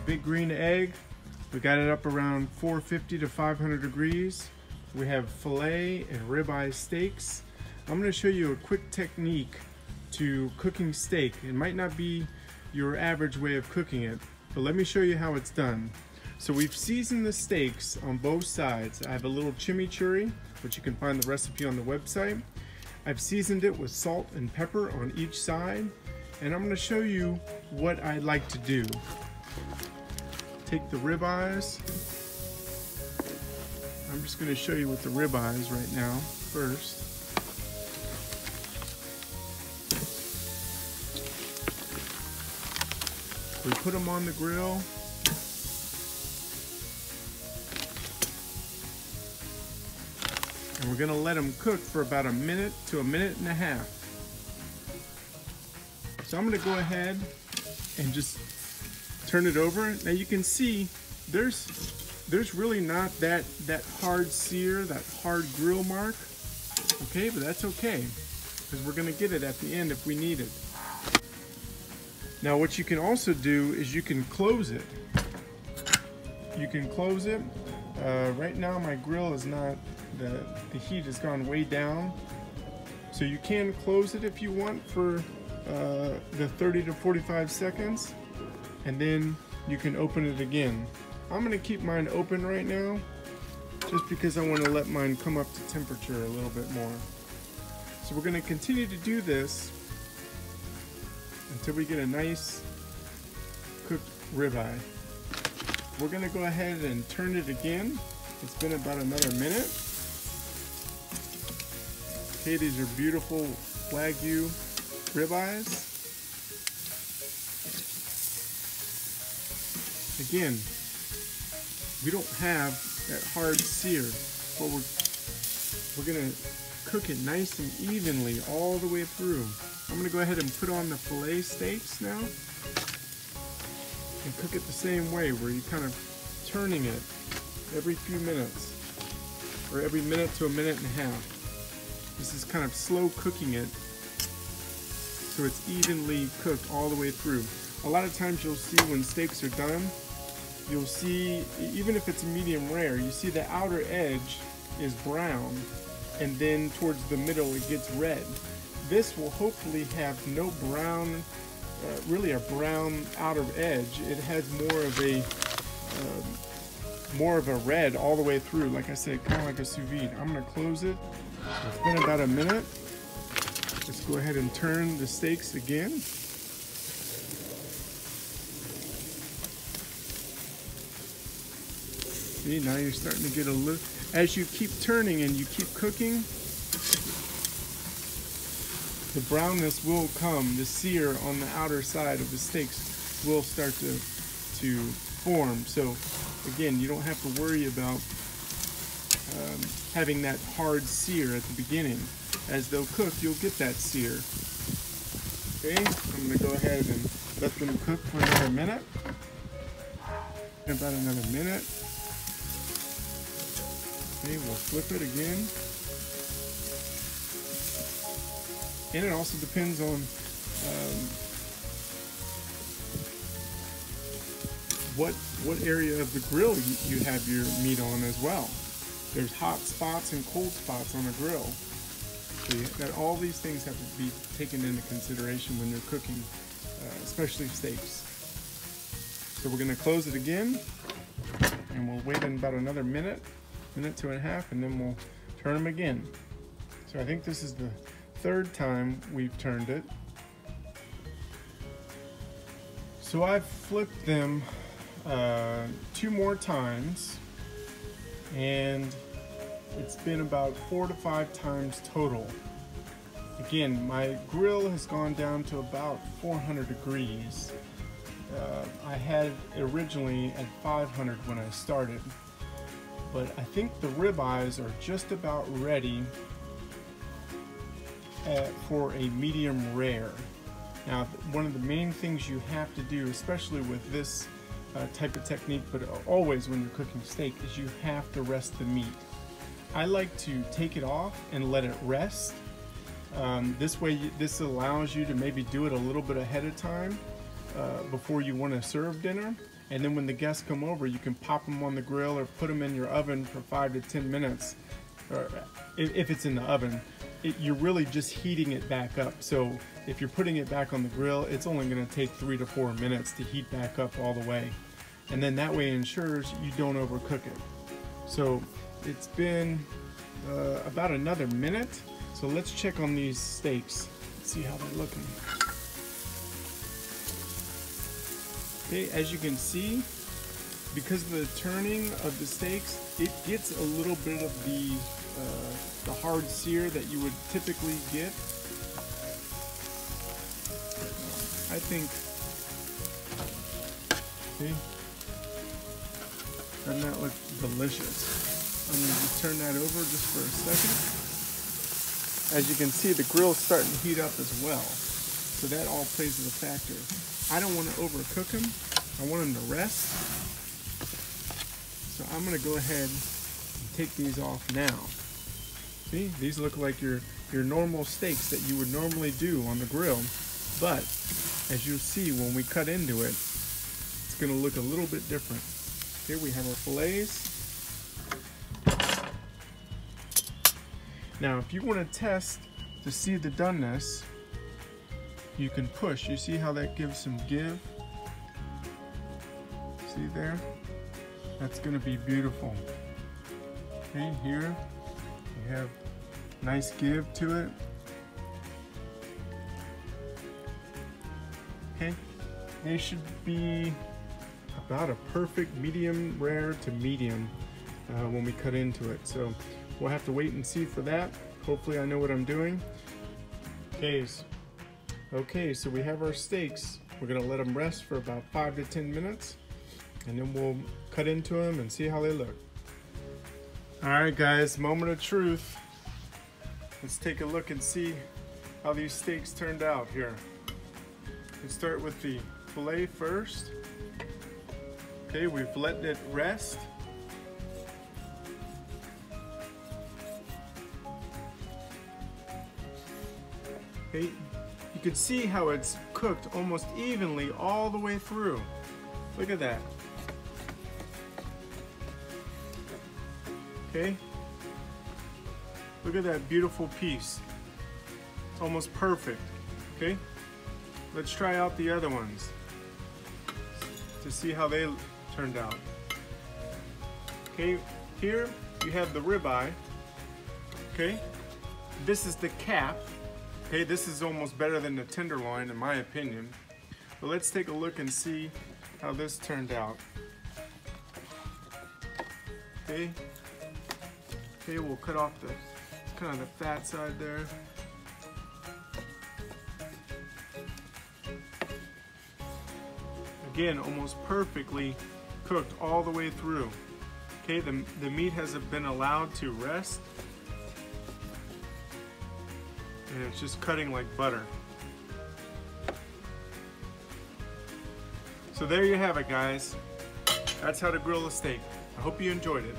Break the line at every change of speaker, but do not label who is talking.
big green egg. We got it up around 450 to 500 degrees. We have filet and ribeye steaks. I'm going to show you a quick technique to cooking steak. It might not be your average way of cooking it, but let me show you how it's done. So we've seasoned the steaks on both sides. I have a little chimichurri, which you can find the recipe on the website. I've seasoned it with salt and pepper on each side, and I'm going to show you what I like to do. Take the ribeyes. I'm just going to show you with the ribeyes right now first. We put them on the grill. And we're going to let them cook for about a minute to a minute and a half. So I'm going to go ahead and just turn it over. Now you can see there's really not that hard sear, that hard grill mark. Okay, but that's okay, because we're going to get it at the end if we need it. Now what you can also do is you can close it. You can close it. Right now my grill is not, the heat has gone way down. So you can close it if you want for the 30 to 45 seconds. And then you can open it again. I'm gonna keep mine open right now just because I want to let mine come up to temperature a little bit more. So we're gonna continue to do this until we get a nice cooked ribeye. We're gonna go ahead and turn it again. It's been about another minute. Okay, these are beautiful Wagyu ribeyes. Again, we don't have that hard sear, but we're gonna cook it nice and evenly all the way through. I'm gonna go ahead and put on the filet steaks now and cook it the same way, where you're kind of turning it every few minutes, or every minute to a minute and a half. This is kind of slow cooking it so it's evenly cooked all the way through. A lot of times you'll see when steaks are done, you'll see, even if it's medium rare, you see the outer edge is brown, and then towards the middle it gets red. This will hopefully have no brown, really a brown outer edge. It has more of a red all the way through. Like I said, kind of like a sous vide. I'm gonna close it. It's been about a minute. Let's go ahead and turn the steaks again. See, now you're starting to get a look. As you keep turning and you keep cooking, the brownness will come. The sear on the outer side of the steaks will start to form. So again, you don't have to worry about having that hard sear at the beginning. As they'll cook, you'll get that sear. Okay, I'm gonna go ahead and let them cook for another minute. About another minute. Okay, we'll flip it again. And it also depends on what area of the grill you have your meat on as well. There's hot spots and cold spots on a grill. So all these things have to be taken into consideration when you're cooking, especially steaks. So we're going to close it again, and we'll wait in about another minute to a half, and then we'll turn them again. So I think this is the third time we've turned it. So I've flipped them 2 more times, and it's been about 4 to 5 times total. Again, my grill has gone down to about 400 degrees. I had it originally at 500 when I started, but I think the ribeyes are just about ready for a medium rare. Now, one of the main things you have to do, especially with this type of technique, but always when you're cooking steak, is you have to rest the meat. I like to take it off and let it rest. This way, this allows you to maybe do it a little bit ahead of time before you want to serve dinner. And then when the guests come over, you can pop them on the grill or put them in your oven for 5 to 10 minutes. Or if it's in the oven, you're really just heating it back up. So if you're putting it back on the grill, it's only going to take 3 to 4 minutes to heat back up all the way. And then that way ensures you don't overcook it. So it's been about another minute. So let's check on these steaks, see how they're looking. Okay, as you can see, because of the turning of the steaks, it gets a little bit of the hard sear that you would typically get. I think, okay, doesn't that look delicious? I'm gonna just turn that over just for a second. As you can see, the grill's starting to heat up as well, so that all plays as a factor. I don't want to overcook them. I want them to rest. So I'm going to go ahead and take these off now. See, these look like your normal steaks that you would normally do on the grill. But as you'll see when we cut into it, it's going to look a little bit different. Here we have our fillets. Now if you want to test to see the doneness, you can push. You see how that gives some give? See there? That's going to be beautiful. Okay, here we have nice give to it. Okay, they should be about a perfect medium rare to medium when we cut into it. So we'll have to wait and see for that. Hopefully I know what I'm doing. Okay, so we have our steaks. We're gonna let them rest for about 5 to 10 minutes, and then we'll cut into them and see how they look. All right, guys, moment of truth. Let's take a look and see how these steaks turned out here. Let's start with the fillet first. Okay, we've let it rest. Okay, you can see how it's cooked almost evenly all the way through. Look at that. Okay, look at that beautiful piece. It's almost perfect. Okay, let's try out the other ones to see how they turned out. Okay, here you have the ribeye. Okay, this is the cap. Okay, this is almost better than the tenderloin in my opinion. But let's take a look and see how this turned out. Okay, we'll cut off the kind of the fat side there. Again, almost perfectly cooked all the way through. Okay, the meat hasn't been allowed to rest. And it's just cutting like butter. So there you have it, guys. That's how to grill a steak. I hope you enjoyed it.